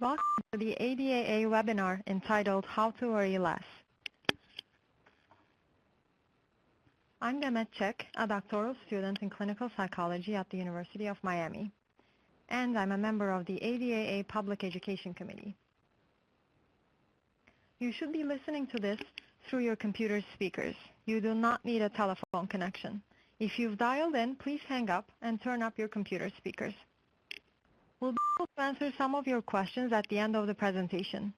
Welcome to the ADAA webinar entitled How to Worry Less. I'm Demet Çek, a doctoral student in clinical psychology at the University of Miami, and I'm a member of the ADAA Public Education Committee. You should be listening to this through your computer speakers. You do not need a telephone connection. If you've dialed in, please hang up and turn up your computer speakers. We'll be able to answer some of your questions at the end of the presentation.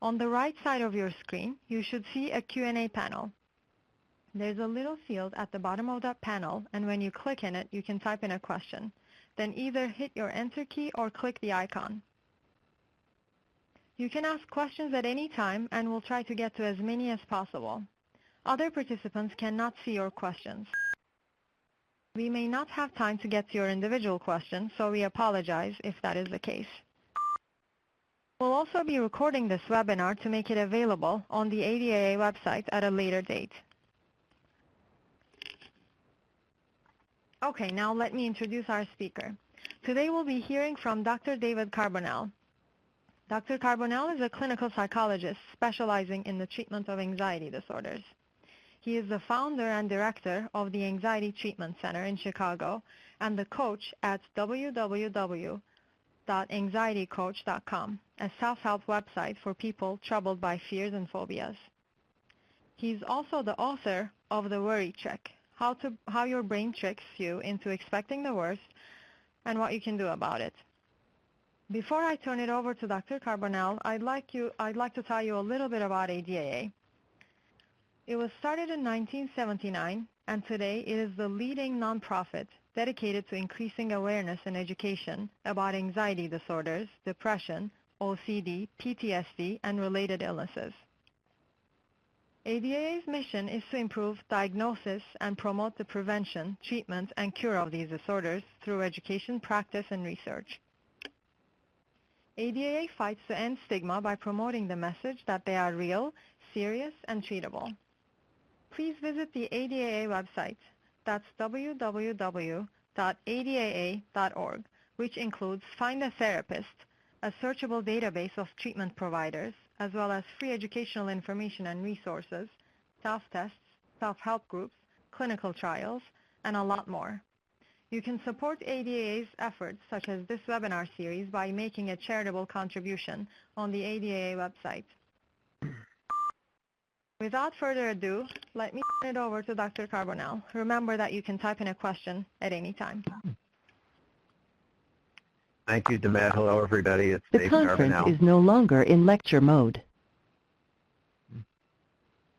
On the right side of your screen, you should see a Q&A panel. There's a little field at the bottom of that panel, and when you click in it, you can type in a question. Then either hit your Enter key or click the icon. You can ask questions at any time, and we'll try to get to as many as possible. Other participants cannot see your questions. We may not have time to get to your individual question, so we apologize if that is the case. We'll also be recording this webinar to make it available on the ADAA website at a later date. Okay, now let me introduce our speaker. Today we'll be hearing from Dr. David Carbonell. Dr. Carbonell is a clinical psychologist specializing in the treatment of anxiety disorders. He is the founder and director of the Anxiety Treatment Center in Chicago and the coach at www.anxietycoach.com, a self-help website for people troubled by fears and phobias. He's also the author of The Worry Trick, how your brain tricks you into expecting the worst and what you can do about it. Before I turn it over to Dr. Carbonell, I'd like to tell you a little bit about ADAA. It was started in 1979, and today it is the leading nonprofit dedicated to increasing awareness and education about anxiety disorders, depression, OCD, PTSD, and related illnesses. ADAA's mission is to improve diagnosis and promote the prevention, treatment, and cure of these disorders through education, practice, and research. ADAA fights to end stigma by promoting the message that they are real, serious, and treatable. Please visit the ADAA website. That's www.adaa.org, which includes Find a Therapist, a searchable database of treatment providers, as well as free educational information and resources, self-tests, self-help groups, clinical trials, and a lot more. You can support ADAA's efforts, such as this webinar series, by making a charitable contribution on the ADAA website. Without further ado, let me turn it over to Dr. Carbonell. Remember that you can type in a question at any time. Thank you, Demet. Hello, everybody. It's Dave Carbonell. The conference is no longer in lecture mode.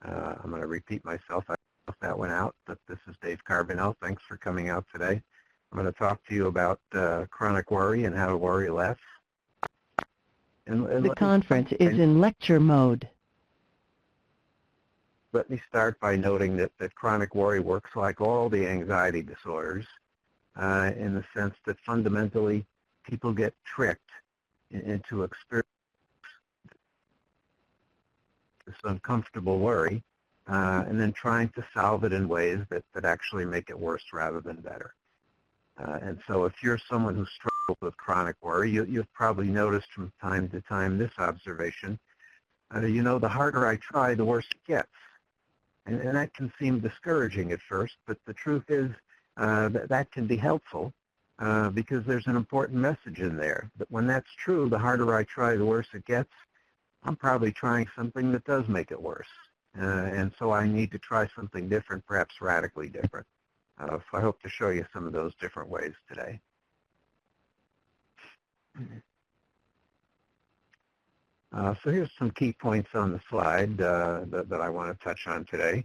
I'm going to repeat myself. I don't know if that went out, but this is Dave Carbonell. Thanks for coming out today. I'm going to talk to you about chronic worry and how to worry less. The conference is in lecture mode. Let me start by noting that chronic worry works like all the anxiety disorders in the sense that fundamentally people get tricked into experiencing this uncomfortable worry and then trying to solve it in ways that actually make it worse rather than better. And so if you're someone who struggles with chronic worry, you've probably noticed from time to time this observation. You know, the harder I try, the worse it gets. And that can seem discouraging at first, but the truth is that can be helpful because there's an important message in there. That when that's true, the harder I try, the worse it gets. I'm probably trying something that does make it worse. And so I need to try something different, perhaps radically different. So I hope to show you some of those different ways today. So here's some key points on the slide that I want to touch on today.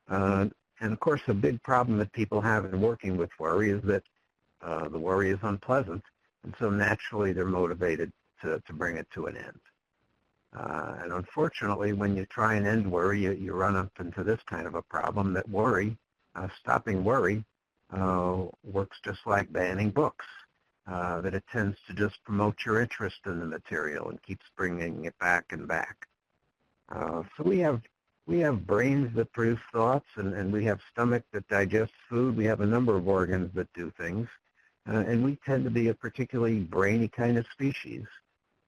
And of course, a big problem that people have in working with worry is that the worry is unpleasant, and so naturally they're motivated to bring it to an end. And unfortunately, when you try and end worry, you run up into this kind of a problem that worry, stopping worry, works just like banning books. That it tends to just promote your interest in the material and keeps bringing it back and back. So we have brains that produce thoughts, and we have stomach that digests food. We have a number of organs that do things, and we tend to be a particularly brainy kind of species.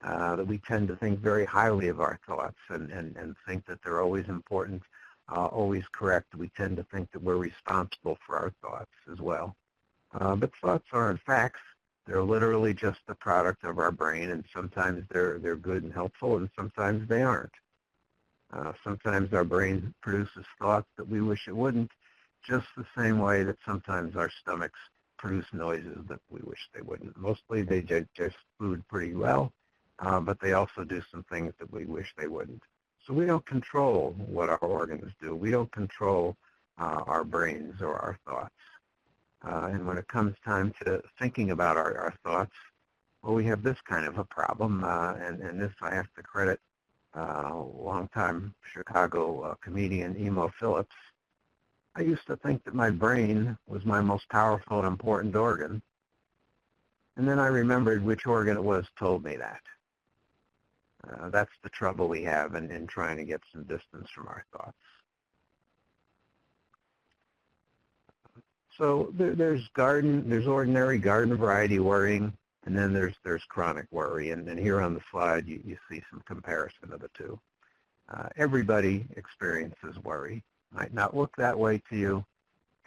that we tend to think very highly of our thoughts and think that they're always important, always correct. We tend to think that we're responsible for our thoughts as well. But thoughts aren't facts. They're literally just the product of our brain, and sometimes they're good and helpful, and sometimes they aren't. Sometimes our brain produces thoughts that we wish it wouldn't, just the same way that sometimes our stomachs produce noises that we wish they wouldn't. Mostly they digest food pretty well, but they also do some things that we wish they wouldn't. So we don't control what our organs do. We don't control our brains or our thoughts. And when it comes time to thinking about our thoughts, well, we have this kind of a problem, and this I have to credit longtime Chicago comedian Emo Phillips. I used to think that my brain was my most powerful and important organ, and then I remembered which organ it was told me that. That's the trouble we have in trying to get some distance from our thoughts. So there's ordinary garden variety worrying, and then there's chronic worry. And here on the slide, you see some comparison of the two. Everybody experiences worry. Might not look that way to you.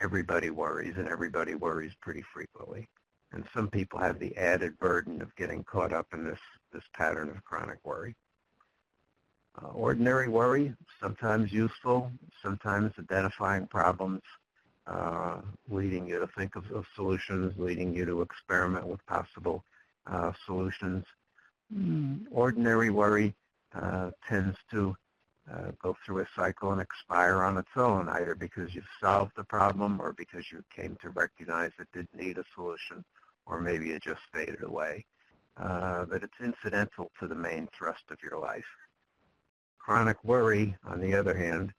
Everybody worries, and everybody worries pretty frequently. And some people have the added burden of getting caught up in this pattern of chronic worry. Ordinary worry, sometimes useful, sometimes identifying problems, leading you to think of solutions, leading you to experiment with possible solutions. Ordinary worry tends to go through a cycle and expire on its own, either because you've solved the problem or because you came to recognize it didn't need a solution, or maybe it just faded away. But it's incidental to the main thrust of your life. Chronic worry, on the other hand,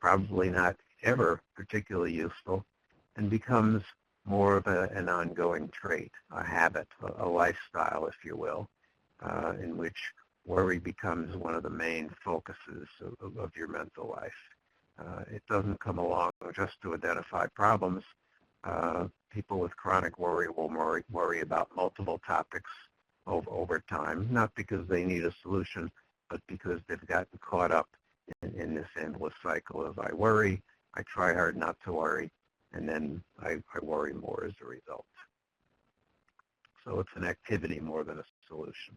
probably not ever particularly useful, and becomes more of an ongoing trait, a habit, a lifestyle, if you will, in which worry becomes one of the main focuses of your mental life. It doesn't come along just to identify problems. People with chronic worry will worry about multiple topics over time, not because they need a solution, but because they've gotten caught up in this endless cycle of I worry, I try hard not to worry, and then I worry more as a result. So it's an activity more than a solution.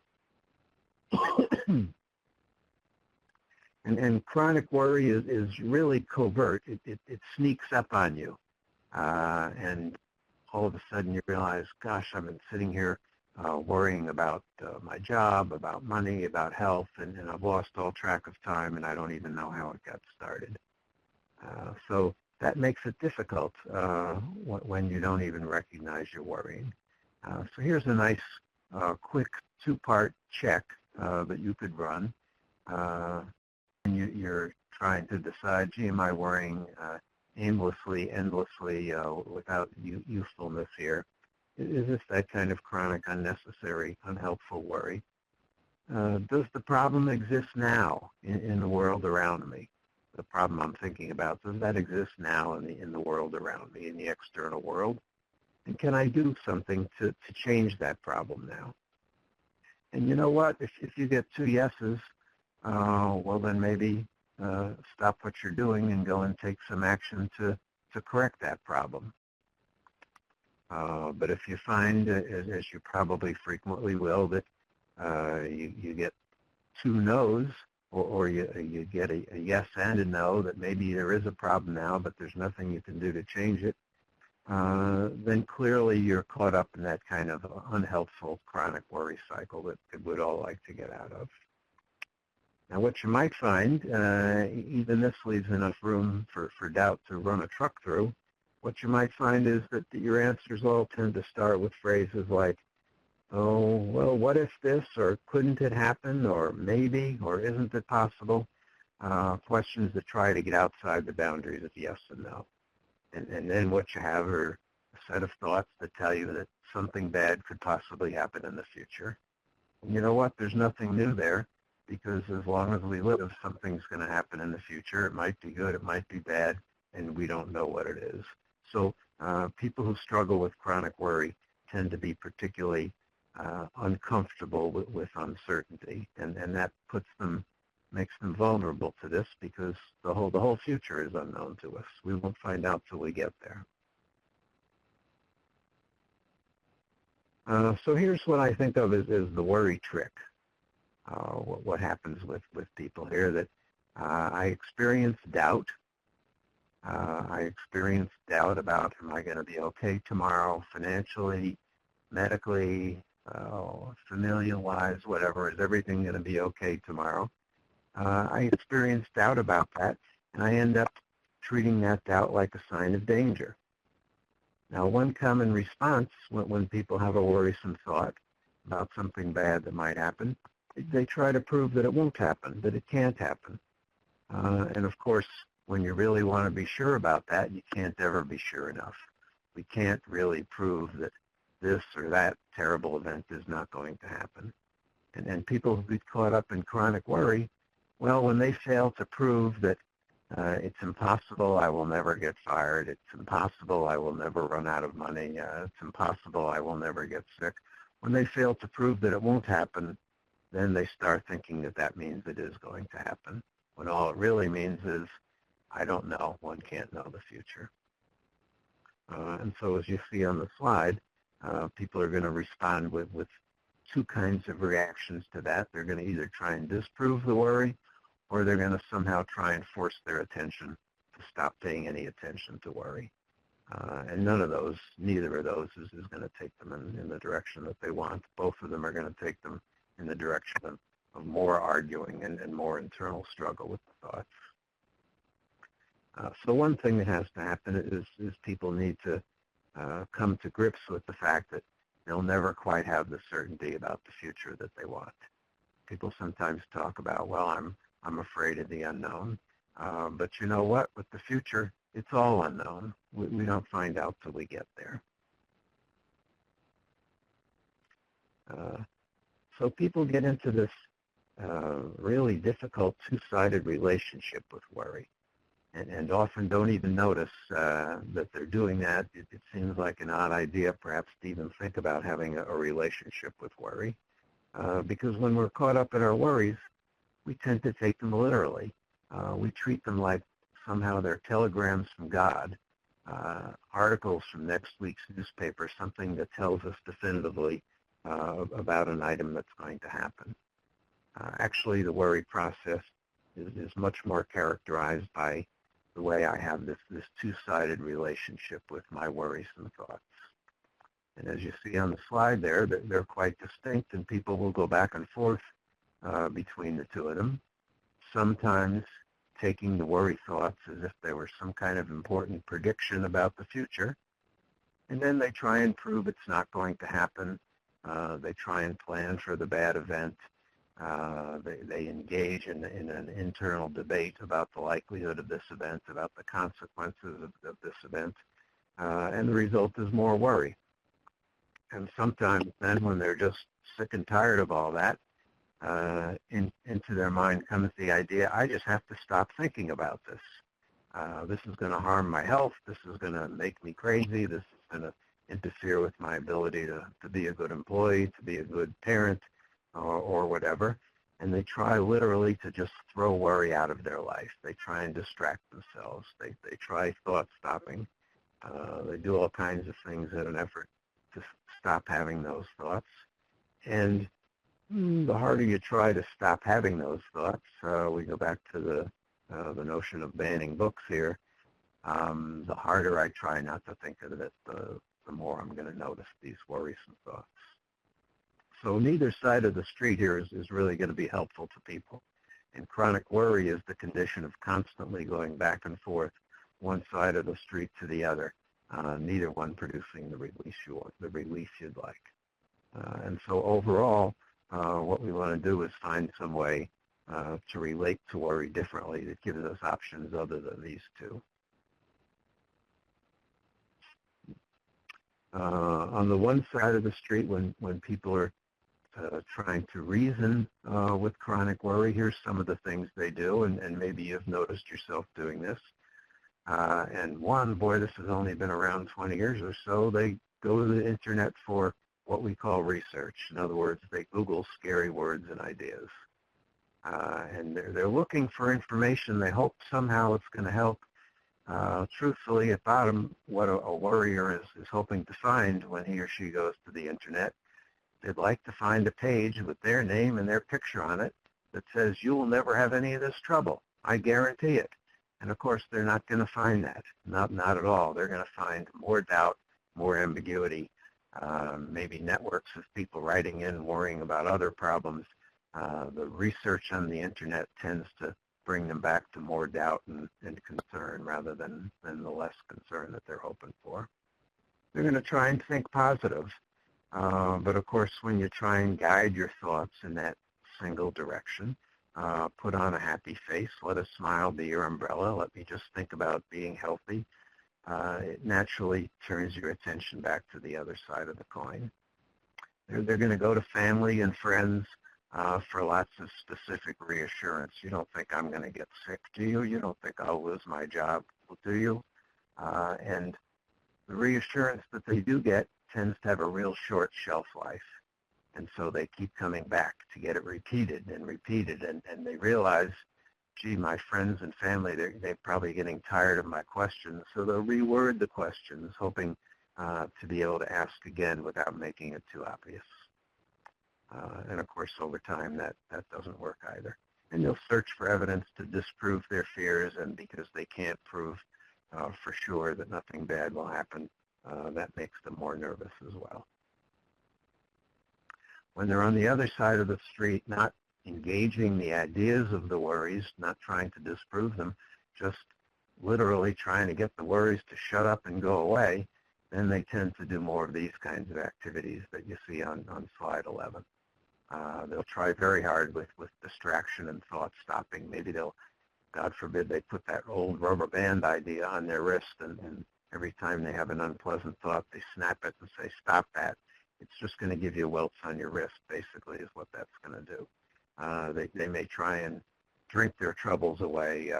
And chronic worry is really covert. It sneaks up on you. And all of a sudden you realize, gosh, I've been sitting here worrying about my job, about money, about health, and I've lost all track of time, and I don't even know how it got started. So that makes it difficult when you don't even recognize you're worrying. So here's a nice, quick two-part check that you could run. And you're trying to decide, gee, am I worrying aimlessly, endlessly, without usefulness here? Is this that kind of chronic, unnecessary, unhelpful worry? Does the problem exist now in the world around me? The problem I'm thinking about, does that exist now in the world around me, in the external world? And can I do something to change that problem now? And you know what? If you get two yeses, well, then maybe stop what you're doing and go and take some action to correct that problem. But if you find, as you probably frequently will, that you get two no's, or you get a yes and a no, that maybe there is a problem now, but there's nothing you can do to change it, then clearly you're caught up in that kind of unhelpful chronic worry cycle that we'd all like to get out of. Now what you might find, even this leaves enough room for doubt to run a truck through, what you might find is that your answers all tend to start with phrases like, oh, well, what if this, or couldn't it happen, or maybe, or isn't it possible? Questions that try to get outside the boundaries of yes and no. And then what you have are a set of thoughts that tell you that something bad could possibly happen in the future. And you know what? There's nothing new there, because as long as we live, something's going to happen in the future. It might be good, it might be bad, and we don't know what it is. So people who struggle with chronic worry tend to be particularly uncomfortable with uncertainty, and that makes them vulnerable to this because the whole future is unknown to us. We won't find out till we get there. So here's what I think of as the worry trick. What happens with people here, that I experience doubt. I experience doubt about, am I going to be okay tomorrow, financially, medically, familial-wise, whatever. Is everything going to be okay tomorrow? I experience doubt about that, and I end up treating that doubt like a sign of danger. Now, one common response when people have a worrisome thought about something bad that might happen, they try to prove that it won't happen, that it can't happen. And of course, when you really want to be sure about that, you can't ever be sure enough. We can't really prove that this or that terrible event is not going to happen. And people who get caught up in chronic worry, well, when they fail to prove that it's impossible, I will never get fired, it's impossible, I will never run out of money, it's impossible, I will never get sick, when they fail to prove that it won't happen, then they start thinking that that means it is going to happen, when all it really means is, I don't know, one can't know the future. And so as you see on the slide, people are going to respond with two kinds of reactions to that. They're going to either try and disprove the worry, or they're going to somehow try and force their attention to stop paying any attention to worry. And neither of those is going to take them in the direction that they want. Both of them are going to take them in the direction of more arguing and more internal struggle with the thoughts. So one thing that has to happen is people need to come to grips with the fact that they'll never quite have the certainty about the future that they want. People sometimes talk about, well, I'm afraid of the unknown. But you know what? With the future, it's all unknown. We don't find out till we get there. So people get into this really difficult two-sided relationship with worry, and often don't even notice that they're doing that. It seems like an odd idea, perhaps, to even think about having a relationship with worry, because when we're caught up in our worries, we tend to take them literally. We treat them like somehow they're telegrams from God, articles from next week's newspaper, something that tells us definitively about an item that's going to happen. Actually, the worry process is much more characterized by the way I have this two-sided relationship with my worrisome thoughts. And as you see on the slide there, they're quite distinct, and people will go back and forth between the two of them, sometimes taking the worry thoughts as if they were some kind of important prediction about the future, and then they try and prove it's not going to happen. They try and plan for the bad event. They engage in an internal debate about the likelihood of this event, about the consequences of this event, and the result is more worry. And sometimes then, when they're just sick and tired of all that, into their mind comes the idea, I just have to stop thinking about this. This is going to harm my health. This is going to make me crazy. This is going to interfere with my ability to be a good employee, to be a good parent, or whatever. And they try literally to just throw worry out of their life. They try and distract themselves. They try thought stopping. They do all kinds of things in an effort to stop having those thoughts. And the harder you try to stop having those thoughts, we go back to the notion of banning books here, the harder I try not to think of it, the more I'm going to notice these worrisome thoughts. So neither side of the street here is really going to be helpful to people. And chronic worry is the condition of constantly going back and forth, one side of the street to the other, neither one producing the relief you'd like. And so overall, what we want to do is find some way to relate to worry differently that gives us options other than these two. On the one side of the street, when people are trying to reason with chronic worry, here's some of the things they do, and maybe you've noticed yourself doing this. And one, boy, this has only been around 20 years or so, they go to the internet for what we call research. In other words, they Google scary words and ideas. And they're looking for information. They hope somehow it's going to help. Truthfully, at bottom, what a worrier is hoping to find when he or she goes to the internet, they'd like to find a page with their name and their picture on it that says, you will never have any of this trouble. I guarantee it. And of course, they're not going to find that. Not at all. They're going to find more doubt, more ambiguity, maybe networks of people writing in, worrying about other problems. The research on the internet tends to bring them back to more doubt and concern rather than the less concern that they're hoping for. They're going to try and think positive. But of course, when you try and guide your thoughts in that single direction, put on a happy face, let a smile be your umbrella, let me just think about being healthy, it naturally turns your attention back to the other side of the coin. They're going to go to family and friends for lots of specific reassurance. You don't think I'm going to get sick, do you? You don't think I'll lose my job, do you? And the reassurance that they do get tends to have a real short shelf life. And so they keep coming back to get it repeated and repeated. And they realize, gee, my friends and family, they're probably getting tired of my questions. So they'll reword the questions, hoping to be able to ask again without making it too obvious. And of course, over time, that doesn't work either. And they'll search for evidence to disprove their fears, and because they can't prove for sure that nothing bad will happen, that makes them more nervous as well. When they're on the other side of the street, not engaging the ideas of the worries, not trying to disprove them, just literally trying to get the worries to shut up and go away, then they tend to do more of these kinds of activities that you see on slide 11. They'll try very hard with distraction and thought stopping. Maybe they'll, God forbid, they put that old rubber band idea on their wrist, and every time they have an unpleasant thought, they snap it and say, stop that. It's just going to give you welts on your wrist, basically, is what that's going to do. They may try and drink their troubles away,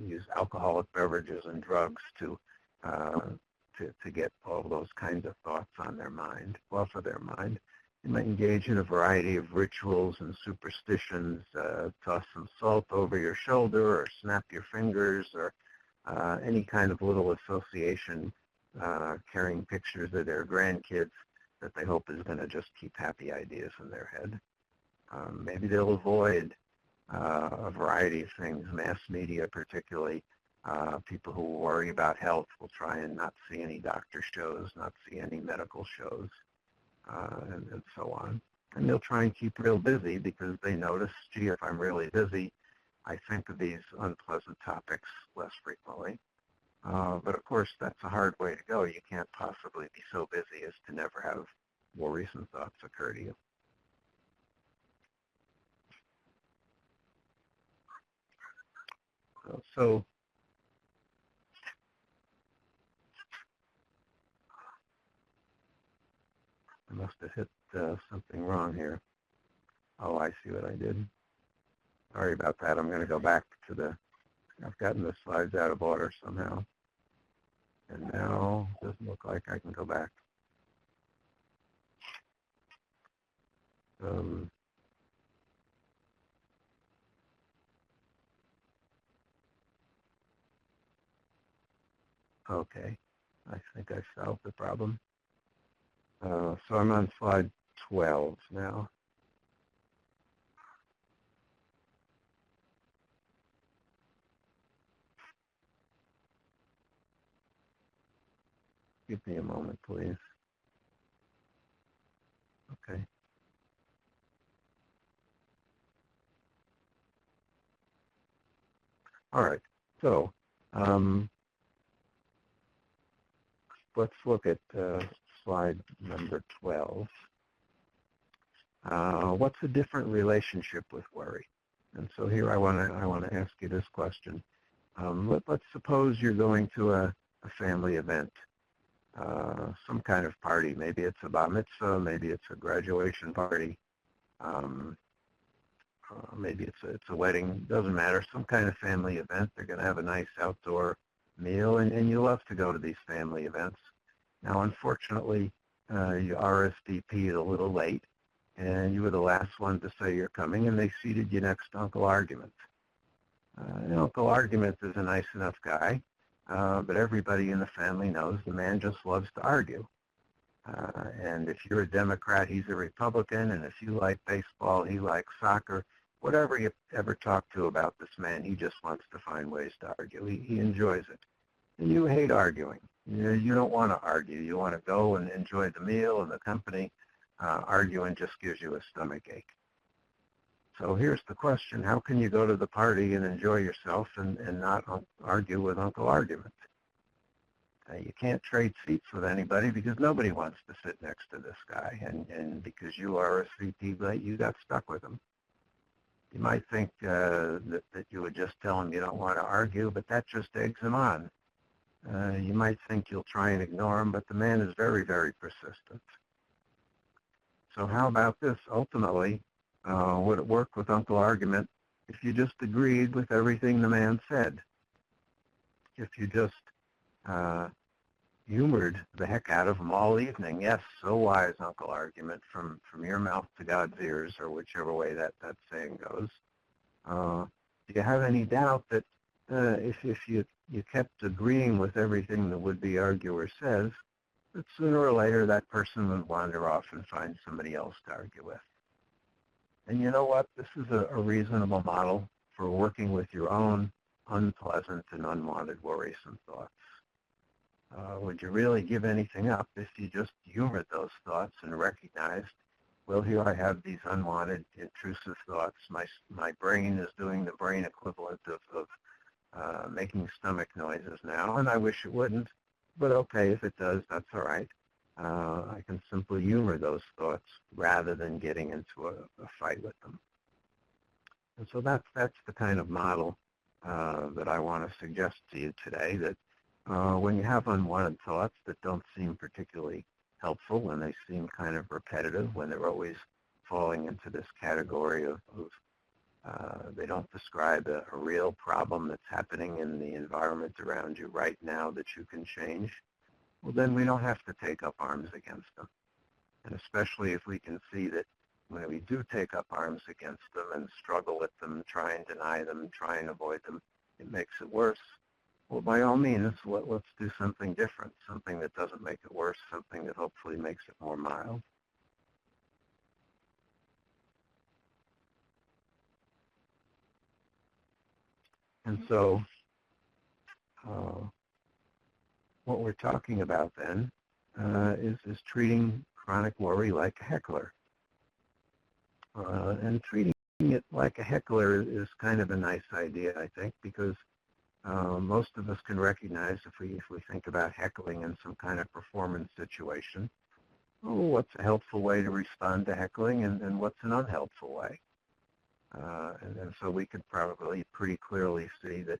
use alcoholic beverages and drugs to get all those kinds of thoughts on their mind, off of their mind. They might engage in a variety of rituals and superstitions, toss some salt over your shoulder or snap your fingers, or any kind of little association, carrying pictures of their grandkids that they hope is going to just keep happy ideas in their head. Maybe they'll avoid a variety of things, mass media particularly. People who worry about health will try and not see any doctor shows, not see any medical shows, and so on. And they'll try and keep real busy because they notice, gee, if I'm really busy, I think of these unpleasant topics less frequently. But of course, that's a hard way to go. You can't possibly be so busy as to never have worrisome thoughts occur to you. So I must have hit something wrong here. Oh, I see what I did. Sorry about that. I'm going to go back to I've gotten the slides out of order somehow. And now it doesn't look like I can go back. Okay, I think I solved the problem. So I'm on slide 12 now. Give me a moment, please. Okay. All right. So let's look at slide number 12. What's a different relationship with worry? And so here I want to ask you this question. Let's suppose you're going to a family event. Some kind of party. Maybe it's a bar mitzvah, maybe it's a graduation party, maybe it's a wedding, doesn't matter, some kind of family event. They're going to have a nice outdoor meal, and you love to go to these family events. Now, unfortunately, you RSVP'd a little late, and you were the last one to say you're coming, and they seated you next to Uncle Argument. Uncle Argument is a nice enough guy, but everybody in the family knows the man just loves to argue. And if you're a Democrat, he's a Republican, and if you like baseball, he likes soccer. Whatever you ever talk to about this man, he just wants to find ways to argue. He enjoys it. And you hate arguing. You don't want to argue. You want to go and enjoy the meal and the company. Arguing just gives you a stomach ache. So here's the question. How can you go to the party and enjoy yourself and not argue with Uncle Argument? You can't trade seats with anybody because nobody wants to sit next to this guy. And because you are a CP late, you got stuck with him. You might think that you would just tell him you don't want to argue, but that just eggs him on. You might think you'll try and ignore him, but the man is very, very persistent. So how about this? Ultimately, would it work with Uncle Argument if you just agreed with everything the man said? If you just humored the heck out of him all evening. Yes, so wise, Uncle Argument, from your mouth to God's ears, or whichever way that saying goes. Do you have any doubt that if you kept agreeing with everything the would-be arguer says, that sooner or later that person would wander off and find somebody else to argue with? And you know what? This is a reasonable model for working with your own unpleasant and unwanted worrisome thoughts. Would you really give anything up if you just humored those thoughts and recognized, well, here I have these unwanted, intrusive thoughts. My brain is doing the brain equivalent of making stomach noises now, and I wish it wouldn't, but okay, if it does, that's all right. I can simply humor those thoughts rather than getting into a fight with them. And so that's the kind of model that I want to suggest to you today, that when you have unwanted thoughts that don't seem particularly helpful, when they seem kind of repetitive, when they're always falling into this category of they don't describe a real problem that's happening in the environment around you right now that you can change, well, then we don't have to take up arms against them. And especially if we can see that when we do take up arms against them and struggle with them, try and deny them, try and avoid them, it makes it worse. Well, by all means, let's do something different, something that doesn't make it worse, something that hopefully makes it more mild. And so what we're talking about then is treating chronic worry like a heckler. And treating it like a heckler is kind of a nice idea, I think, because most of us can recognize if we think about heckling in some kind of performance situation, what's a helpful way to respond to heckling and what's an unhelpful way. And so we could probably pretty clearly see that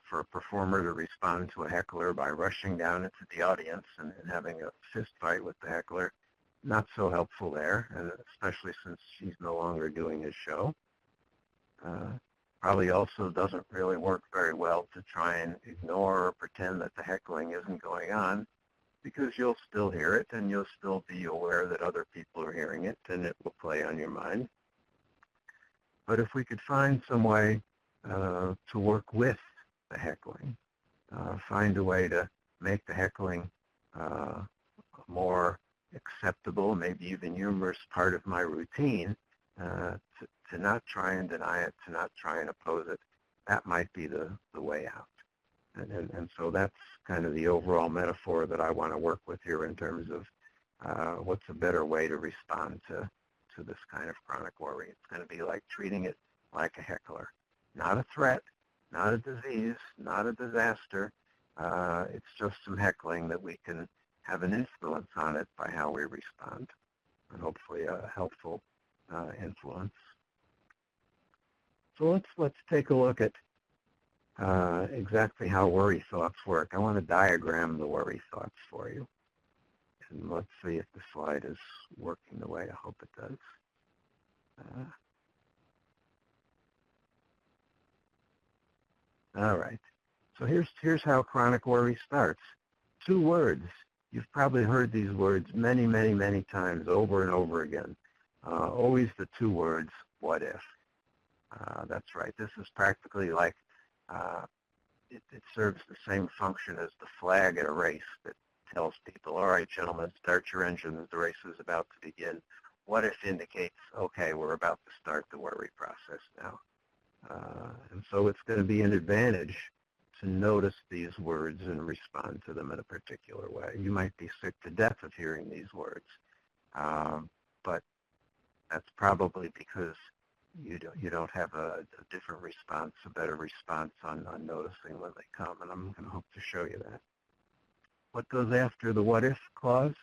for a performer to respond to a heckler by rushing down into the audience and having a fist fight with the heckler, not so helpful there, and especially since she's no longer doing his show. Probably also doesn't really work very well to try and ignore or pretend that the heckling isn't going on, because you'll still hear it and you'll still be aware that other people are hearing it, and it will play on your mind. But if we could find some way to work with the heckling, find a way to make the heckling more acceptable, maybe even humorous part of my routine, to not try and deny it, to not try and oppose it, that might be the way out. And so that's kind of the overall metaphor that I want to work with here in terms of what's a better way to respond to this kind of chronic worry. It's going to be like treating it like a heckler. Not a threat, not a disease, not a disaster. It's just some heckling that we can have an influence on it by how we respond, and hopefully a helpful influence. So let's take a look at exactly how worry thoughts work. I want to diagram the worry thoughts for you. And let's see if the slide is working the way I hope it does. All right. So here's how chronic worry starts. 2 words. You've probably heard these words many, many, many times over and over again. Always the two words, what if? That's right. This is practically like it serves the same function as the flag at a race that tells people, all right, gentlemen, start your engines. The race is about to begin. What if indicates, okay, we're about to start the worry process now. And so it's going to be an advantage to notice these words and respond to them in a particular way. You might be sick to death of hearing these words, but that's probably because you don't have a different response, a better response on noticing when they come, and I'm going to hope to show you that. What goes after the what if clause?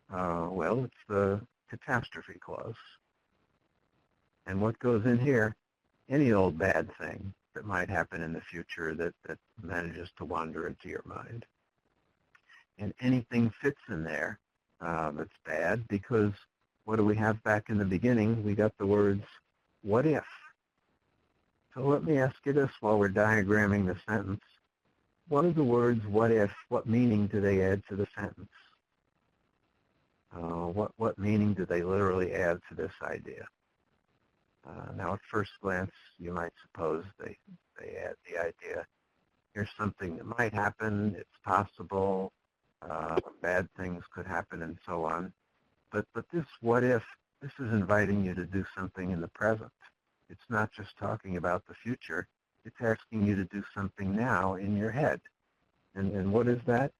Well, it's the catastrophe clause. And what goes in here? Any old bad thing that might happen in the future that manages to wander into your mind. And anything fits in there that's bad, because what do we have back in the beginning? We got the words, what if? So let me ask you this while we're diagramming the sentence. What are the words, what if, what meaning do they add to the sentence? What meaning do they literally add to this idea? Now, at first glance, you might suppose they add the idea, here's something that might happen, it's possible, bad things could happen, and so on. But this what if, this is inviting you to do something in the present. It's not just talking about the future. It's asking you to do something now in your head. And what is that?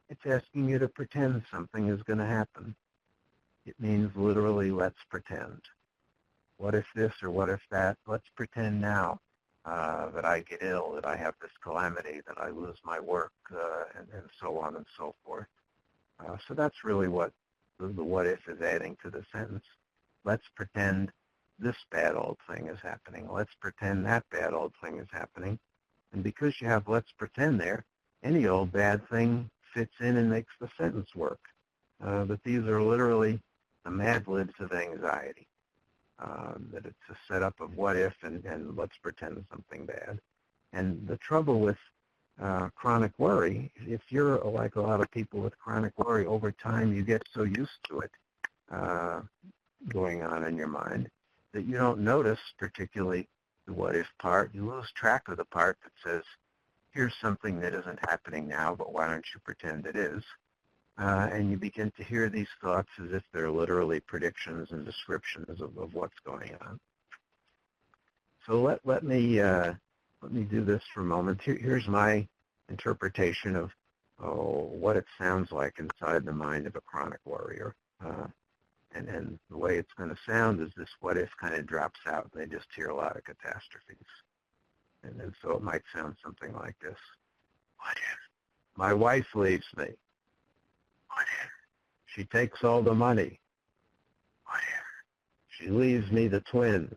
It's asking you to pretend something is going to happen. It means literally, let's pretend. What if this or what if that? Let's pretend now that I get ill, that I have this calamity, that I lose my work, and so on and so forth. So that's really what the what if is adding to the sentence. Let's pretend this bad old thing is happening. Let's pretend that bad old thing is happening. And because you have let's pretend there, any old bad thing fits in and makes the sentence work. But these are literally the Mad Libs of anxiety. That it's a setup of what if and let's pretend something bad. And the trouble with chronic worry, if you're like a lot of people with chronic worry, over time you get so used to it going on in your mind that you don't notice particularly the what if part. You lose track of the part that says, here's something that isn't happening now, but why don't you pretend it is? And you begin to hear these thoughts as if they're literally predictions and descriptions of what's going on. So let me do this for a moment. Here's my interpretation of what it sounds like inside the mind of a chronic worrier. And the way it's going to sound is this what if kind of drops out, and they just hear a lot of catastrophes. And so it might sound something like this. What if my wife leaves me? What if she takes all the money? What if she leaves me the twins?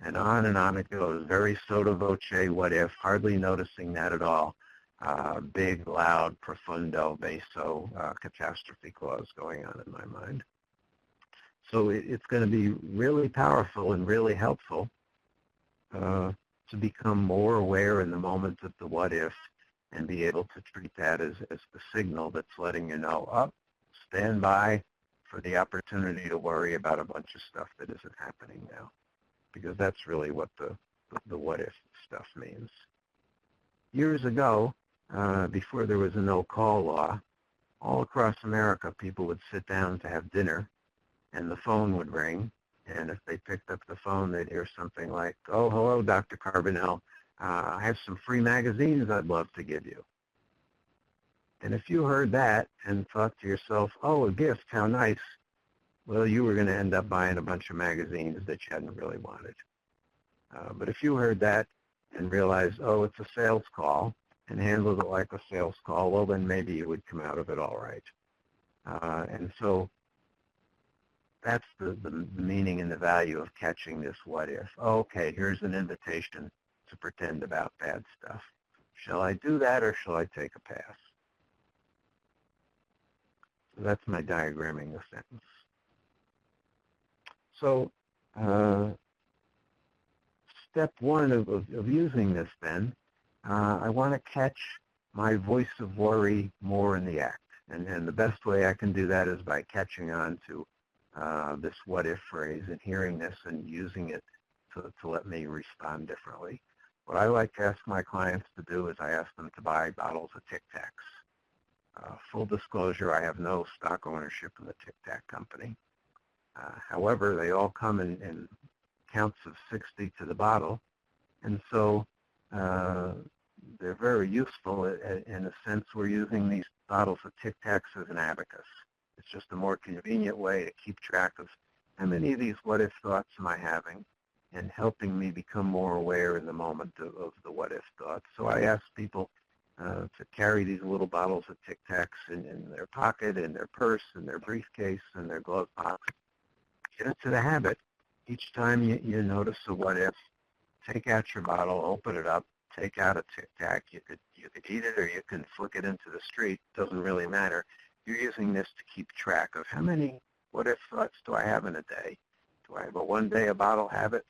And on it goes. Very sotto voce, what if, hardly noticing that at all. Big, loud, profundo, basso, catastrophe clause going on in my mind. So it's going to be really powerful and really helpful to become more aware in the moment of the what if and be able to treat that as the signal that's letting you know, stand by for the opportunity to worry about a bunch of stuff that isn't happening now. Because that's really what the what if stuff means. Years ago, before there was a no-call law, all across America people would sit down to have dinner, and the phone would ring, and if they picked up the phone, they'd hear something like, oh, hello, Dr. Carbonell. I have some free magazines I'd love to give you. And if you heard that and thought to yourself, oh, a gift, how nice, well, you were going to end up buying a bunch of magazines that you hadn't really wanted. But if you heard that and realized, oh, it's a sales call, and handled it like a sales call, well, then maybe you would come out of it all right. And so that's the meaning and the value of catching this what if. Okay, here's an invitation to pretend about bad stuff. Shall I do that or shall I take a pass? So that's my diagramming the sentence. So step one of using this then, I want to catch my voice of worry more in the act. And the best way I can do that is by catching on to this what-if phrase and hearing this and using it to let me respond differently. What I like to ask my clients to do is I ask them to buy bottles of Tic Tacs. Full disclosure, I have no stock ownership in the Tic Tac company. However, they all come in counts of 60 to the bottle, and so they're very useful in a sense. We're using these bottles of Tic Tacs as an abacus. It's just a more convenient way to keep track of how many of these what-if thoughts am I having, and helping me become more aware in the moment of the what-if thoughts. So I ask people to carry these little bottles of Tic Tacs in their pocket, in their purse, in their briefcase, in their glove box. Get into the habit. Each time you notice a what-if, take out your bottle, open it up, take out a Tic Tac. You could eat it or you can flick it into the street. Doesn't really matter. You're using this to keep track of how many what-if thoughts do I have in a day? Do I have a one-day-a-bottle habit?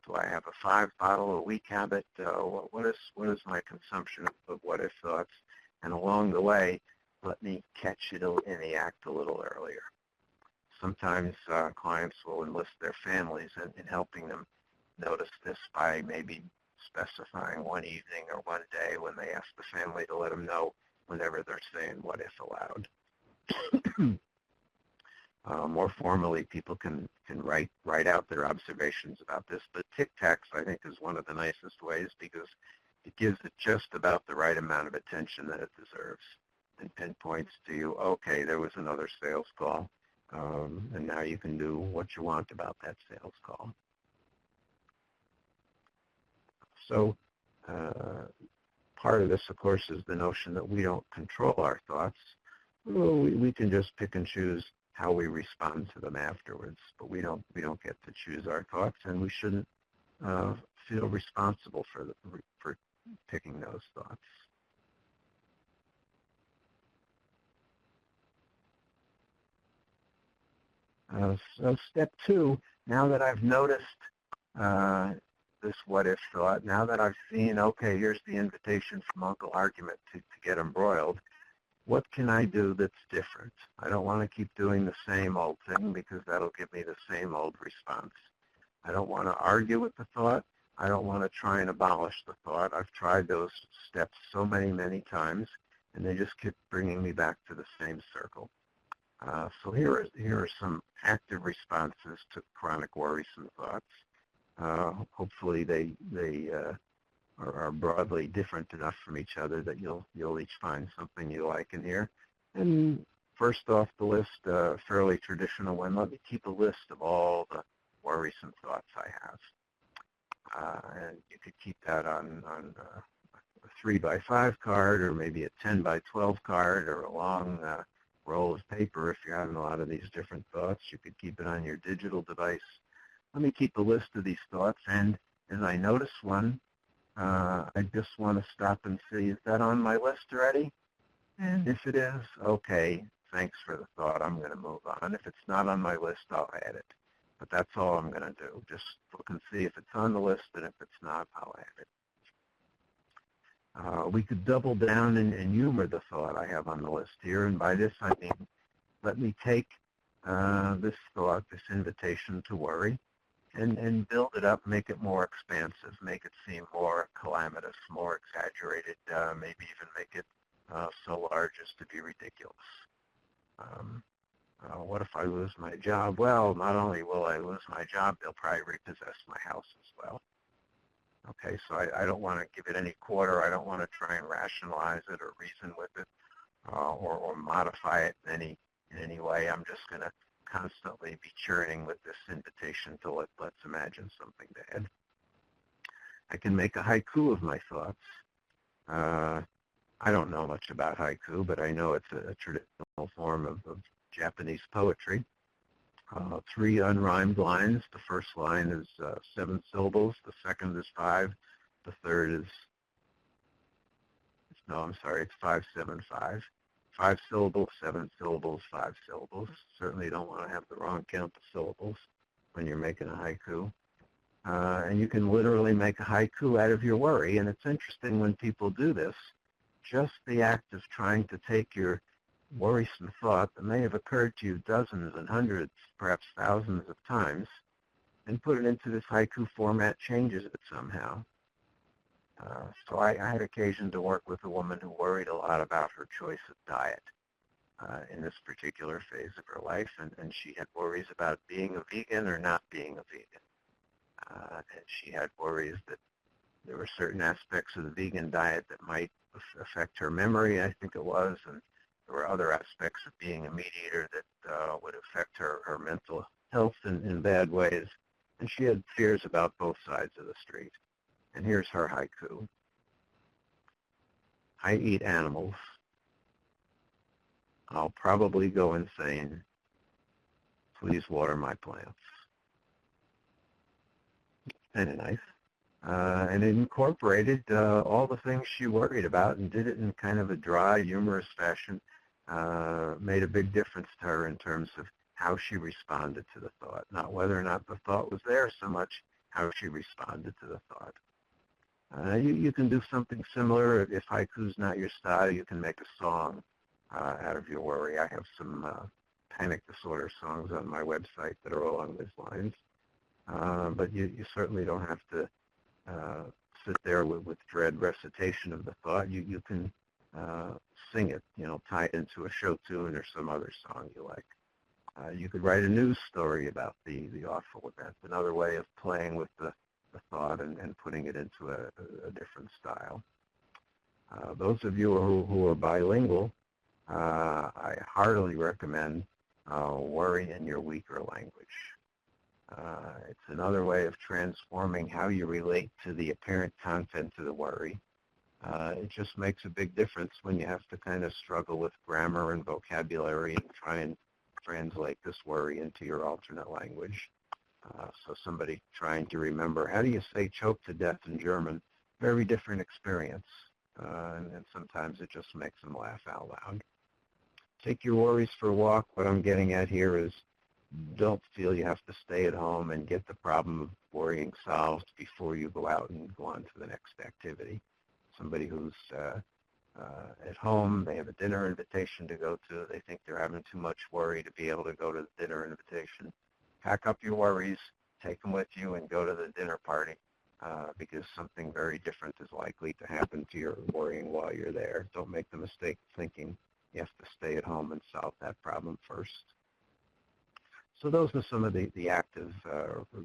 Do I have a 5-bottle-a-week habit? What is my consumption of what-if thoughts? And along the way, let me catch it in the act a little earlier. Sometimes clients will enlist their families in helping them notice this by maybe specifying one evening or one day when they ask the family to let them know whenever they're saying what if aloud. More formally, people can write out their observations about this, but Tic Tacs, I think, is one of the nicest ways because it gives it just about the right amount of attention that it deserves and pinpoints to you, okay, there was another sales call, and now you can do what you want about that sales call. So part of this, of course, is the notion that we don't control our thoughts. Well, we can just pick and choose how we respond to them afterwards, but we don't get to choose our thoughts, and we shouldn't feel responsible for picking those thoughts. So step 2, now that I've noticed this what-if thought, now that I've seen, okay, here's the invitation from Uncle Argument to get embroiled, what can I do that's different? I don't want to keep doing the same old thing because that'll give me the same old response. I don't want to argue with the thought. I don't want to try and abolish the thought. I've tried those steps so many times, and they just keep bringing me back to the same circle. So here are some active responses to chronic worrisome thoughts. Hopefully they are broadly different enough from each other that you'll each find something you like in here. And first off the list, fairly traditional one, let me keep a list of all the worrisome thoughts I have. And you could keep that on a 3x5 card, or maybe a 10x12 card, or a long roll of paper if you're having a lot of these different thoughts. You could keep it on your digital device. Let me keep a list of these thoughts, and as I notice one, I just want to stop and see, is that on my list already? And if it is, okay, thanks for the thought. I'm going to move on. If it's not on my list, I'll add it. But that's all I'm going to do. Just look and see if it's on the list, and if it's not, I'll add it. We could double down and humor the thought I have on the list here. And by this, I mean, let me take this thought, this invitation to worry, and build it up, make it more expansive, make it seem more calamitous, more exaggerated, maybe even make it so large as to be ridiculous. What if I lose my job? Well, not only will I lose my job, they'll probably repossess my house as well. Okay, so I don't want to give it any quarter. I don't want to try and rationalize it or reason with it or modify it in any way. I'm just going to constantly be churning with this invitation to let's imagine something bad. I can make a haiku of my thoughts. I don't know much about haiku, but I know it's a traditional form of Japanese poetry. 3 unrhymed lines. The first line is 7 syllables. The second is 5. The third is, no, I'm sorry, it's 5, 7, 5. 5 syllables, 7 syllables, 5 syllables. Certainly don't want to have the wrong count of syllables when you're making a haiku. And you can literally make a haiku out of your worry. And it's interesting when people do this, just the act of trying to take your worrisome thought that may have occurred to you dozens and hundreds, perhaps thousands of times, and put it into this haiku format, changes it somehow. So I had occasion to work with a woman who worried a lot about her choice of diet in this particular phase of her life, and she had worries about being a vegan or not being a vegan. And she had worries that there were certain aspects of the vegan diet that might affect her memory, I think it was, and there were other aspects of being a meat eater that would affect her mental health in bad ways. And she had fears about both sides of the street. And here's her haiku. I eat animals. I'll probably go insane. Please water my plants. Kind of nice. And it incorporated all the things she worried about and did it in kind of a dry, humorous fashion. Made a big difference to her in terms of how she responded to the thought. Not whether or not the thought was there so much, how she responded to the thought. You can do something similar. If haiku's not your style, you can make a song out of your worry. I have some panic disorder songs on my website that are along these lines. But you certainly don't have to sit there with dread recitation of the thought. You can sing it, tie it into a show tune or some other song you like. You could write a news story about the awful event, another way of playing with the thought and putting it into a different style. Those of you who are bilingual, I heartily recommend worry in your weaker language. It's another way of transforming how you relate to the apparent content of the worry. It just makes a big difference when you have to kind of struggle with grammar and vocabulary and try and translate this worry into your alternate language. So somebody trying to remember, how do you say choke to death in German? Very different experience. And sometimes it just makes them laugh out loud. Take your worries for a walk. What I'm getting at here is don't feel you have to stay at home and get the problem of worrying solved before you go out and go on to the next activity. Somebody who's at home, they have a dinner invitation to go to, they think they're having too much worry to be able to go to the dinner invitation. Pack up your worries, take them with you, and go to the dinner party because something very different is likely to happen to your worrying while you're there. Don't make the mistake of thinking you have to stay at home and solve that problem first. So those are some of the active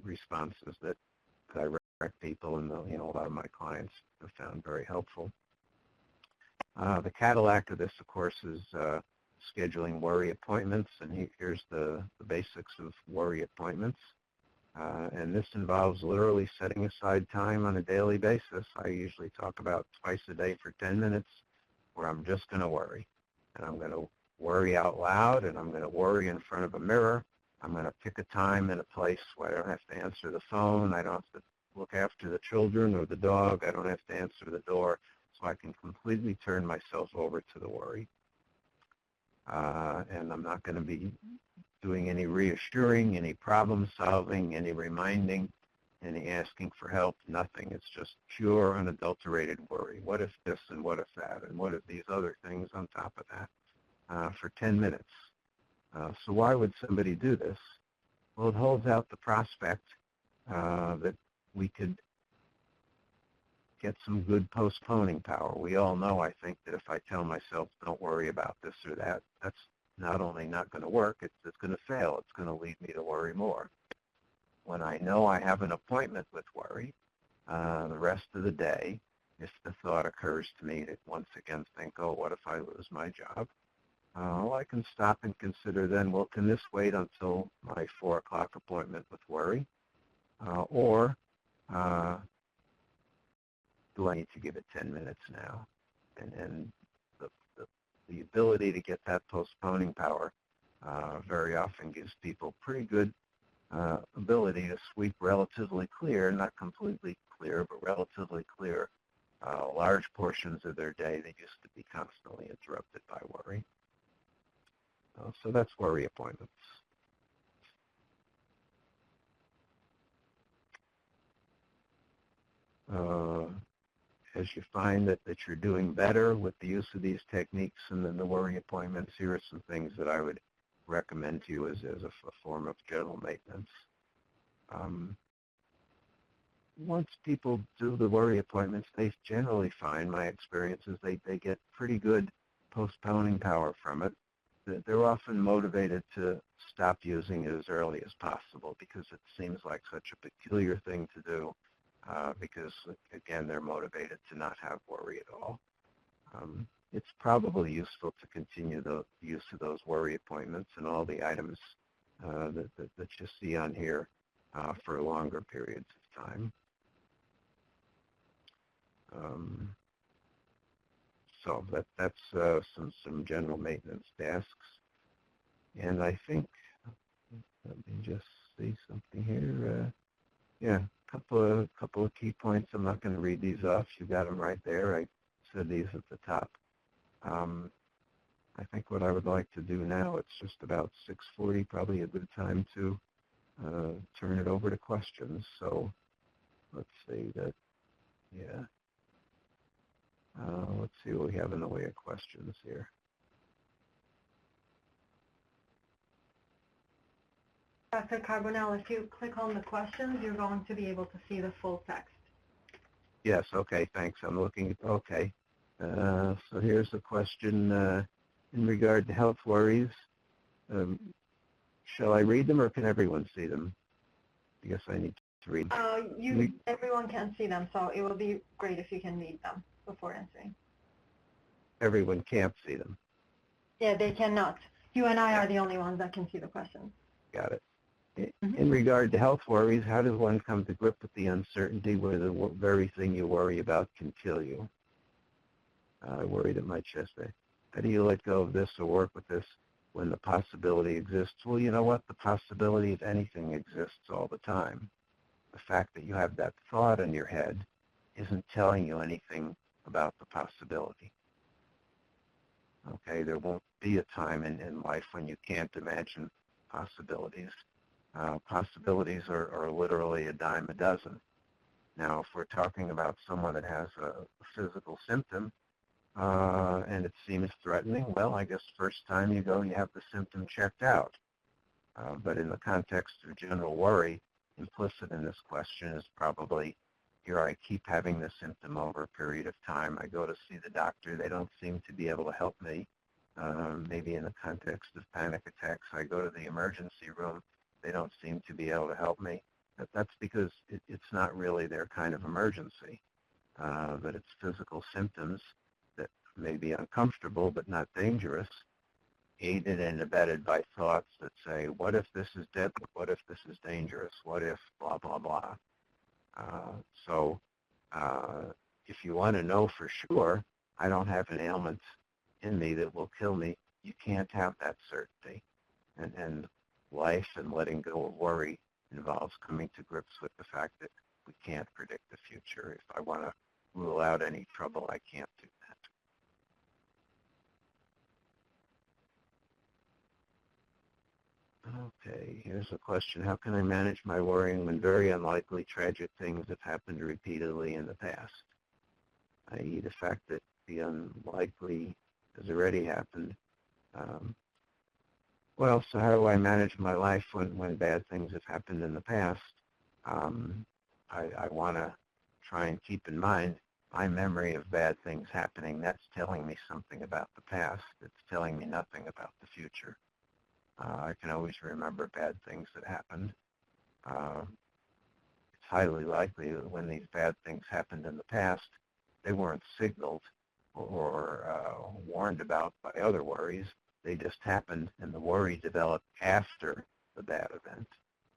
responses that I direct people, and a lot of my clients have found very helpful. The Cadillac of this, of course, is scheduling worry appointments, and here's the basics of worry appointments. And this involves literally setting aside time on a daily basis. I usually talk about twice a day for 10 minutes where I'm just going to worry. And I'm going to worry out loud, and I'm going to worry in front of a mirror. I'm going to pick a time and a place where I don't have to answer the phone. I don't have to look after the children or the dog. I don't have to answer the door. So I can completely turn myself over to the worry. And I'm not going to be doing any reassuring, any problem solving, any reminding, any asking for help, nothing. It's just pure, unadulterated worry. What if this and what if that and what if these other things on top of that for 10 minutes. So why would somebody do this? Well, it holds out the prospect that we could get some good postponing power. We all know, I think, that if I tell myself, don't worry about this or that, that's not only not going to work, it's going to fail. It's going to lead me to worry more. When I know I have an appointment with worry, the rest of the day, if the thought occurs to me to once again think, oh, what if I lose my job? Well, I can stop and consider then, well, can this wait until my 4 o'clock appointment with worry? Or do I need to give it 10 minutes now? And the ability to get that postponing power very often gives people pretty good ability to sweep relatively clear, not completely clear, but relatively clear, large portions of their day that used to be constantly interrupted by worry. So that's worry appointments. as you find that you're doing better with the use of these techniques and then the worry appointments, here are some things that I would recommend to you as a form of general maintenance. Once people do the worry appointments, they generally find, my experience is they get pretty good postponing power from it. They're often motivated to stop using it as early as possible because it seems like such a peculiar thing to do because, again, they're motivated to not have worry at all. It's probably useful to continue the use of those worry appointments and all the items that you see on here for longer periods of time. So that's some general maintenance tasks. And I think, let me just see something here. Yeah, a couple of key points. I'm not going to read these off. You got them right there. I said these at the top. I think what I would like to do now, it's just about 6:40, probably a good time to turn it over to questions. So let's see that, yeah. Let's see what we have in the way of questions here. Dr. Carbonell, if you click on the questions, you're going to be able to see the full text. Yes, okay, thanks. I'm looking at, okay. So here's a question in regard to health worries. Shall I read them or can everyone see them? I guess I need to read them. Everyone can see them, so it will be great if you can read them before answering. Everyone can't see them. Yeah, they cannot. You and I are the only ones that can see the questions. Got it. In regard to health worries, how does one come to grip with the uncertainty where the very thing you worry about can kill you? I worry that my chest ache. How do you let go of this or work with this when the possibility exists? Well, you know what? The possibility of anything exists all the time. The fact that you have that thought in your head isn't telling you anything about the possibility. Okay, there won't be a time in life when you can't imagine possibilities. Possibilities are literally a dime a dozen. Now, if we're talking about someone that has a physical symptom and it seems threatening, well, I guess first time you go, you have the symptom checked out. But in the context of general worry, implicit in this question is probably, here I keep having the symptom over a period of time. I go to see the doctor. They don't seem to be able to help me. Maybe in the context of panic attacks, I go to the emergency room. They don't seem to be able to help me. That's because it's not really their kind of emergency, but it's physical symptoms that may be uncomfortable but not dangerous, aided and abetted by thoughts that say, what if this is deadly? What if this is dangerous? What if blah, blah, blah? So if you want to know for sure, I don't have an ailment in me that will kill me, you can't have that certainty. And life and letting go of worry involves coming to grips with the fact that we can't predict the future. If I want to rule out any trouble, I can't do that. Okay, here's a question. How can I manage my worrying when very unlikely tragic things have happened repeatedly in the past? I.e., the fact that the unlikely has already happened. Well, so how do I manage my life when bad things have happened in the past? I want to try and keep in mind my memory of bad things happening. That's telling me something about the past. It's telling me nothing about the future. I can always remember bad things that happened. It's highly likely that when these bad things happened in the past, they weren't signaled or warned about by other worries. They just happened, and the worry developed after the bad event,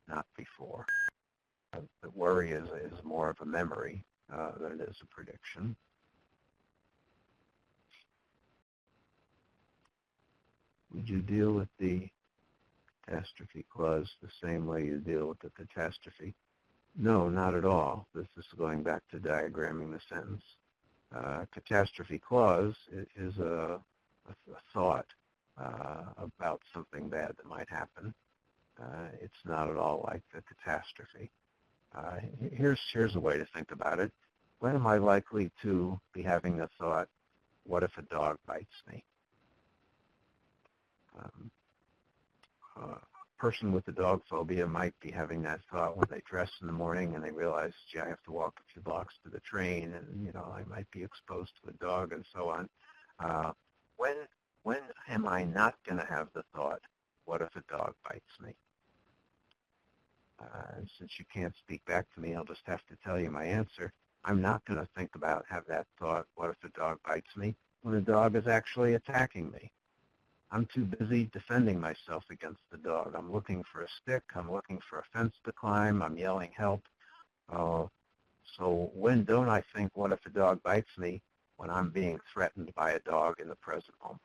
not before. The worry is more of a memory than it is a prediction. Would you deal with the catastrophe clause the same way you deal with the catastrophe? No, not at all. This is going back to diagramming the sentence. Catastrophe clause is a thought about something bad that might happen. It's not at all like the catastrophe. Here's a way to think about it. when am I likely to be having the thought, what if a dog bites me? A person with a dog phobia might be having that thought when they dress in the morning and they realize, gee, I have to walk a few blocks to the train, and I might be exposed to a dog and so on. When when am I not going to have the thought, what if a dog bites me? And since you can't speak back to me, I'll just have to tell you my answer. I'm not going to have that thought, what if a dog bites me, when a dog is actually attacking me. I'm too busy defending myself against the dog. I'm looking for a stick. I'm looking for a fence to climb. I'm yelling help. So when don't I think, what if a dog bites me, when I'm being threatened by a dog in the present moment?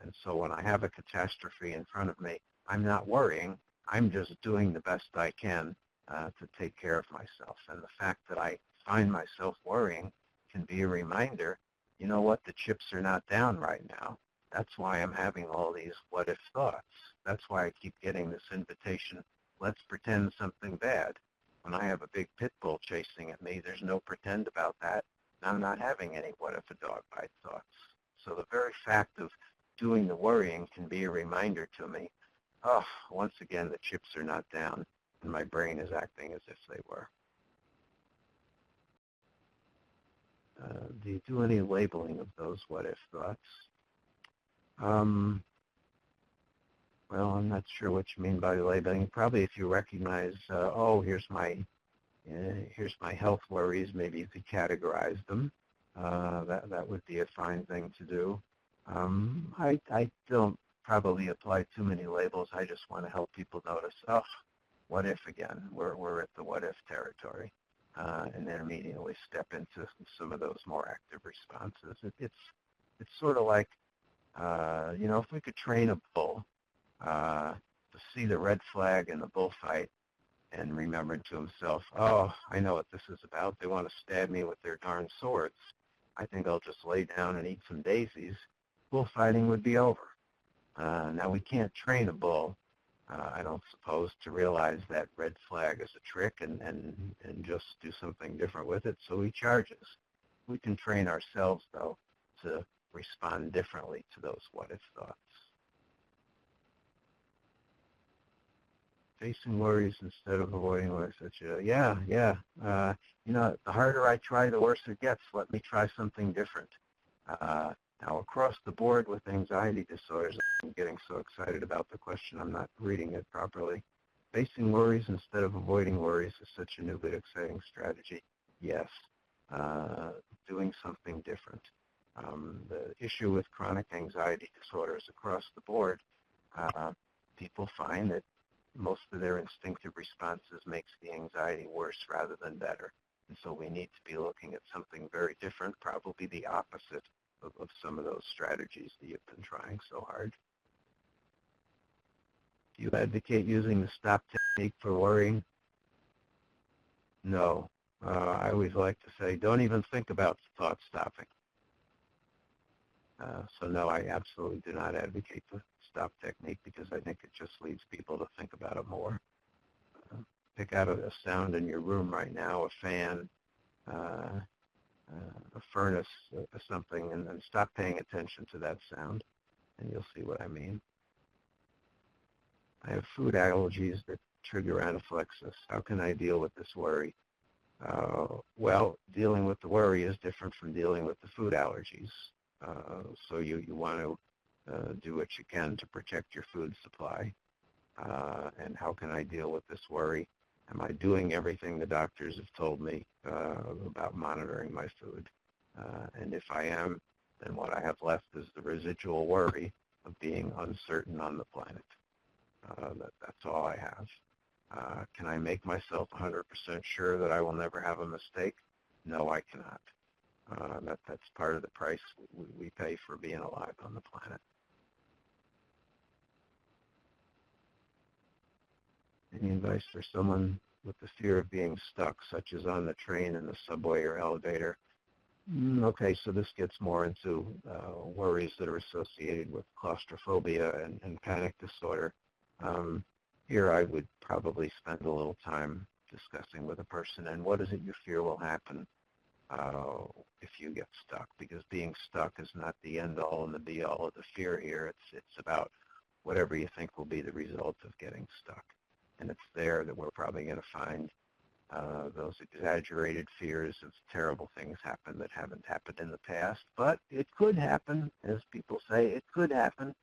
And so when I have a catastrophe in front of me, I'm not worrying. I'm just doing the best I can to take care of myself. And the fact that I find myself worrying can be a reminder, you know what, the chips are not down right now. That's why I'm having all these what-if thoughts. That's why I keep getting this invitation, let's pretend something bad. When I have a big pit bull chasing at me, there's no pretend about that. I'm not having any what-if-a-dog bite thoughts. So the very fact of doing the worrying can be a reminder to me, oh, once again, the chips are not down, and my brain is acting as if they were. Do you do any labeling of those what-if thoughts? Well, I'm not sure what you mean by labeling. Probably if you recognize, oh, here's my health worries, maybe you could categorize them. That would be a fine thing to do. I don't probably apply too many labels. I just want to help people notice, oh, what if again? We're at the what if territory. And then immediately step into some of those more active responses. It's sort of like, if we could train a bull to see the red flag in the bullfight and remember to himself, oh, I know what this is about. They want to stab me with their darn swords. I think I'll just lay down and eat some daisies. Bullfighting would be over. Now, we can't train a bull, I don't suppose, to realize that red flag is a trick and just do something different with it, so he charges. We can train ourselves, though, to respond differently to those what-if thoughts. Facing worries instead of avoiding worries. Yeah. The harder I try, the worse it gets. Let me try something different. Now, across the board with anxiety disorders, I'm getting so excited about the question, I'm not reading it properly. Facing worries instead of avoiding worries is such a new but exciting strategy. Yes. Doing something different. The issue with chronic anxiety disorders across the board, people find that most of their instinctive responses makes the anxiety worse rather than better. And so we need to be looking at something very different, probably the opposite of some of those strategies that you've been trying so hard. Do you advocate using the stop technique for worrying? No. I always like to say, don't even think about thought stopping. So no, I absolutely do not advocate the stop technique because I think it just leads people to think about it more. Pick out a sound in your room right now, a fan, a furnace, something, and then stop paying attention to that sound, and you'll see what I mean. I have food allergies that trigger anaphylaxis. How can I deal with this worry? Well, dealing with the worry is different from dealing with the food allergies. So you want to do what you can to protect your food supply. And how can I deal with this worry? Am I doing everything the doctors have told me about monitoring my food? And if I am, then what I have left is the residual worry of being uncertain on the planet. That's all I have. Can I make myself 100% sure that I will never have a mistake? No, I cannot. That's part of the price we pay for being alive on the planet. Any advice for someone with the fear of being stuck, such as on the train, in the subway, or elevator? Okay, so this gets more into worries that are associated with claustrophobia and panic disorder. Here I would probably spend a little time discussing with a person, and what is it you fear will happen if you get stuck? Because being stuck is not the end-all and the be-all of the fear here. It's about whatever you think will be the result of getting stuck. And it's there that we're probably going to find those exaggerated fears of terrible things happen that haven't happened in the past. But it could happen, as people say, it could happen,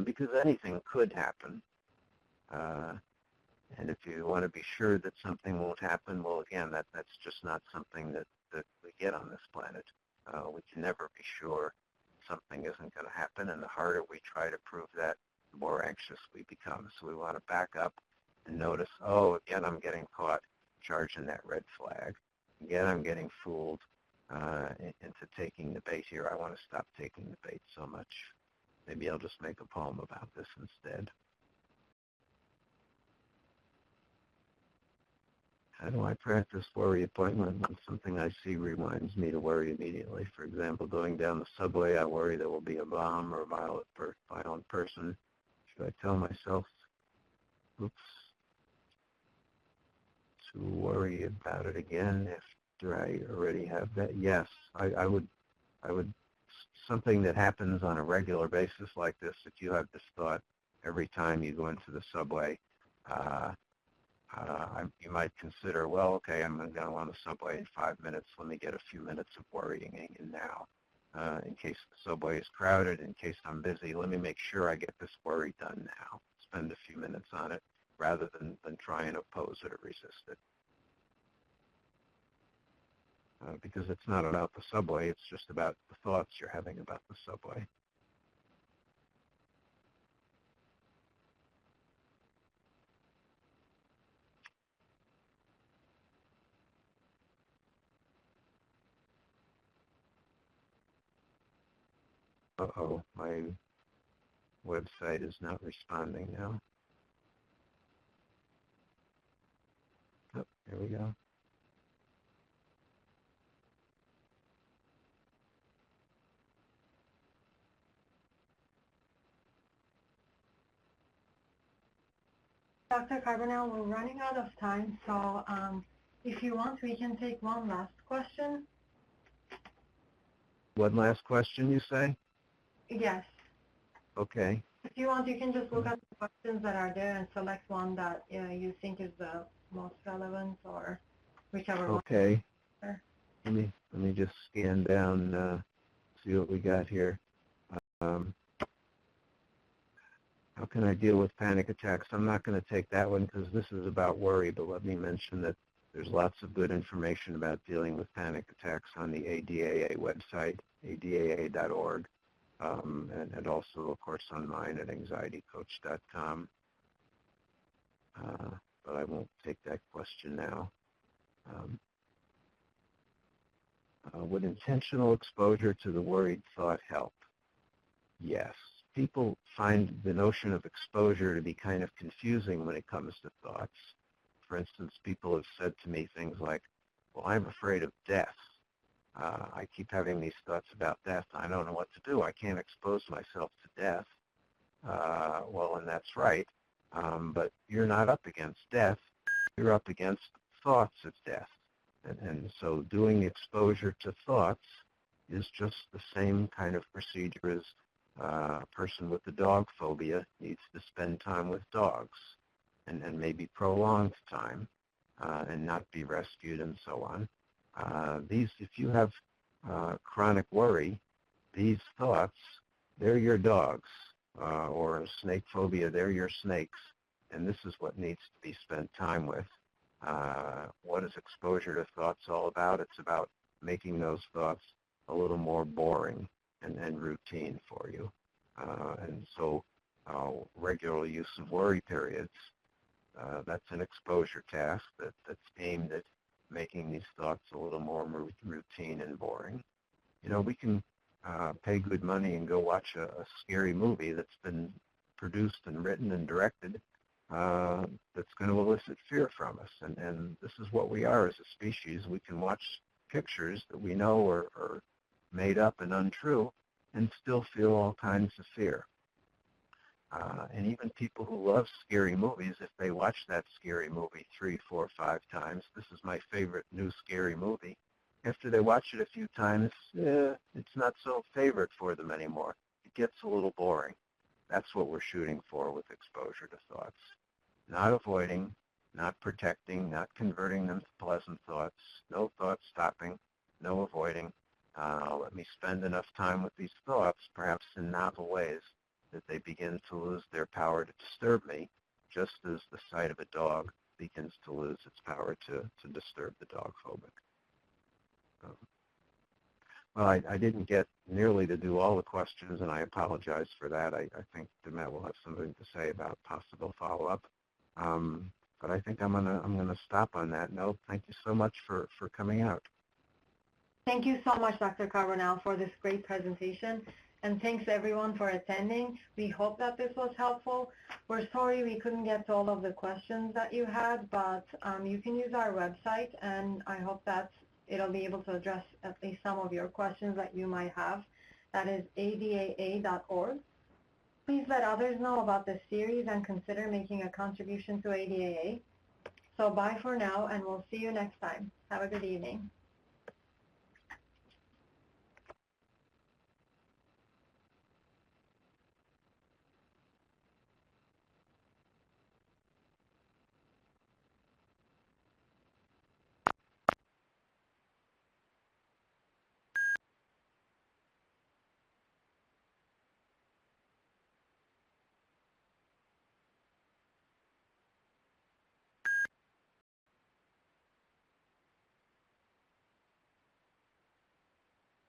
because anything could happen. And if you want to be sure that something won't happen, well, again, that's just not something that we get on this planet. We can never be sure something isn't going to happen, and the harder we try to prove that, the more anxious we become. So we want to back up and notice, oh, again, I'm getting caught charging that red flag. Again, I'm getting fooled into taking the bait here. I want to stop taking the bait so much. Maybe I'll just make a poem about this instead. How do I practice worry appointment when something I see reminds me to worry immediately? For example, going down the subway, I worry there will be a bomb or a violent person. Should I tell myself, oops, to worry about it again after I already have that? Yes, I would, something that happens on a regular basis like this, if you have this thought every time you go into the subway, you might consider, well, okay, I'm going to go on the subway in 5 minutes. Let me get a few minutes of worrying in now. In case the subway is crowded, in case I'm busy, let me make sure I get this worry done now. Spend a few minutes on it rather than try and oppose it or resist it. Because it's not about the subway, it's just about the thoughts you're having about the subway. Uh-oh, my website is not responding now. Oh, here we go. Dr. Carbonell, we're running out of time, so if you want, we can take one last question. One last question, you say? Yes. Okay. If you want, you can just look at the questions that are there and select one that you think is the most relevant, or whichever one. Okay. Let me just scan down, see what we got here. How can I deal with panic attacks? I'm not going to take that one because this is about worry, but let me mention that there's lots of good information about dealing with panic attacks on the ADAA website, adaa.org, and also, of course, on mine at anxietycoach.com. But I won't take that question now. Would intentional exposure to the worried thought help? Yes. People find the notion of exposure to be kind of confusing when it comes to thoughts. For instance, people have said to me things like, well, I'm afraid of death. I keep having these thoughts about death. I don't know what to do. I can't expose myself to death. Well, and that's right. But you're not up against death. You're up against thoughts of death. And so doing exposure to thoughts is just the same kind of procedure as a person with the dog phobia needs to spend time with dogs and maybe prolonged time and not be rescued and so on. If you have chronic worry, these thoughts, they're your dogs, or snake phobia, they're your snakes, and this is what needs to be spent time with. What is exposure to thoughts all about? It's about making those thoughts a little more boring and routine for you. And so regular use of worry periods, that's an exposure task that's aimed at making these thoughts a little more routine and boring. You know, we can pay good money and go watch a scary movie that's been produced and written and directed that's going to elicit fear from us. And this is what we are as a species. We can watch pictures that we know are made up and untrue and still feel all kinds of fear. And even people who love scary movies, if they watch that scary movie 3, 4, 5 times, this is my favorite new scary movie, after they watch it a few times, it's not so favorite for them anymore. It gets a little boring. That's what we're shooting for with exposure to thoughts. Not avoiding, not protecting, not converting them to pleasant thoughts, no thought stopping, no avoiding. Let me spend enough time with these thoughts, perhaps in novel ways, that they begin to lose their power to disturb me, just as the sight of a dog begins to lose its power to disturb the dog phobic. Well, I didn't get nearly to do all the questions, and I apologize for that. I think Demet will have something to say about possible follow-up. But I think I'm gonna stop on that note. Thank you so much for coming out. Thank you so much, Dr. Carbonell, for this great presentation. And thanks everyone for attending. We hope that this was helpful. We're sorry we couldn't get to all of the questions that you had, but you can use our website, and I hope that it'll be able to address at least some of your questions that you might have. That is adaa.org. Please let others know about this series and consider making a contribution to ADAA. So bye for now, and we'll see you next time. Have a good evening.